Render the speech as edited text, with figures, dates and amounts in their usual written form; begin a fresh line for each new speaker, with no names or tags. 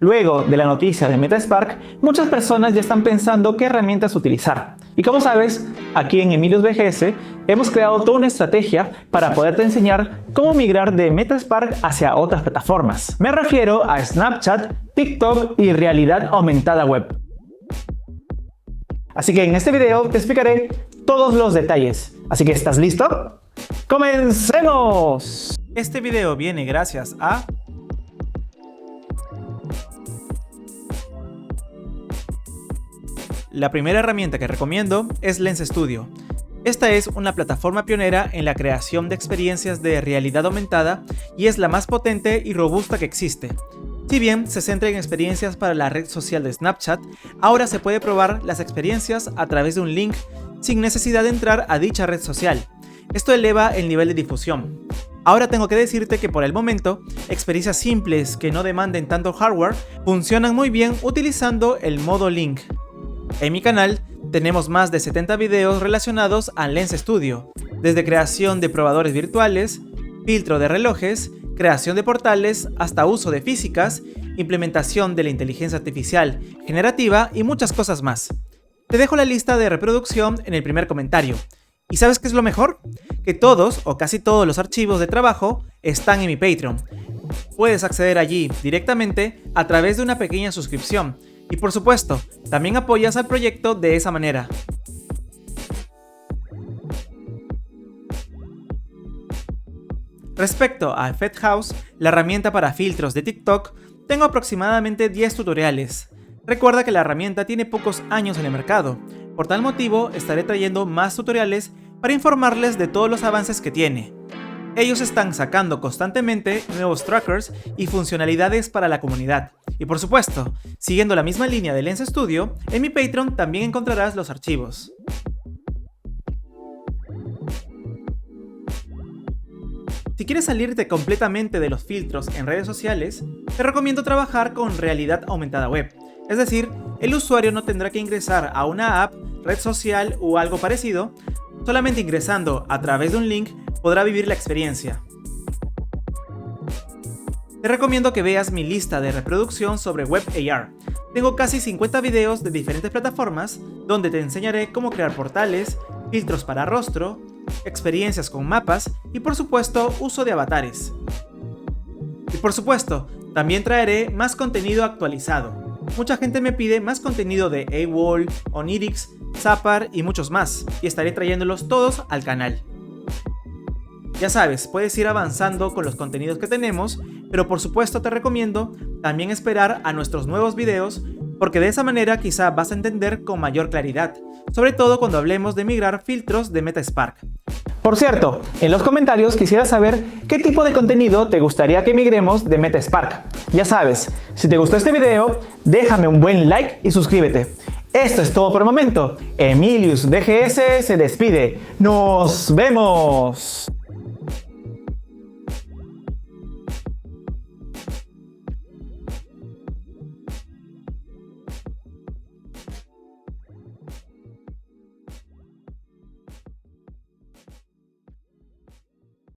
Luego de la noticia de MetaSpark, muchas personas ya están pensando qué herramientas utilizar. Y como sabes, aquí en Emilius BGS hemos creado toda una estrategia para poderte enseñar cómo migrar de MetaSpark hacia otras plataformas. Me refiero a Snapchat, TikTok y realidad aumentada web. Así que en este video te explicaré todos los detalles. Así que, ¿estás listo? ¡Comencemos! Este video viene gracias a la primera herramienta que recomiendo es Lens Studio. Esta es una plataforma pionera en la creación de experiencias de realidad aumentada y es la más potente y robusta que existe. Si bien se centra en experiencias para la red social de Snapchat, ahora se puede probar las experiencias a través de un link sin necesidad de entrar a dicha red social. Esto eleva el nivel de difusión. Ahora tengo que decirte que por el momento, experiencias simples que no demanden tanto hardware funcionan muy bien utilizando el modo link. En mi canal tenemos más de 70 videos relacionados a Lens Studio, desde creación de probadores virtuales, filtro de relojes, creación de portales, hasta uso de físicas, implementación de la inteligencia artificial generativa y muchas cosas más. Te dejo la lista de reproducción en el primer comentario. ¿Y sabes qué es lo mejor? Que todos o casi todos los archivos de trabajo están en mi Patreon. Puedes acceder allí directamente a través de una pequeña suscripción. Y por supuesto, también apoyas al proyecto de esa manera. Respecto a Effect House, la herramienta para filtros de TikTok, tengo aproximadamente 10 tutoriales. Recuerda que la herramienta tiene pocos años en el mercado, por tal motivo estaré trayendo más tutoriales para informarles de todos los avances que tiene. Ellos están sacando constantemente nuevos trackers y funcionalidades para la comunidad. Y por supuesto, siguiendo la misma línea de Lens Studio, en mi Patreon también encontrarás los archivos. Si quieres salirte completamente de los filtros en redes sociales, te recomiendo trabajar con realidad aumentada web. Es decir, el usuario no tendrá que ingresar a una app, red social o algo parecido, solamente ingresando a través de un link podrá vivir la experiencia. Te recomiendo que veas mi lista de reproducción sobre Web AR. Tengo casi 50 videos de diferentes plataformas donde te enseñaré cómo crear portales, filtros para rostro, experiencias con mapas y por supuesto uso de avatares. Y por supuesto, también traeré más contenido actualizado. Mucha gente me pide más contenido de AWOL, Onirix, Zappar y muchos más, y estaré trayéndolos todos al canal. Ya sabes, puedes ir avanzando con los contenidos que tenemos, pero por supuesto te recomiendo también esperar a nuestros nuevos videos, porque de esa manera quizá vas a entender con mayor claridad, sobre todo cuando hablemos de migrar filtros de MetaSpark. Por cierto, en los comentarios quisiera saber qué tipo de contenido te gustaría que migremos de MetaSpark. Ya sabes, si te gustó este video, déjame un buen like y suscríbete. Esto es todo por el momento. Emilius BGS se despide. ¡Nos vemos!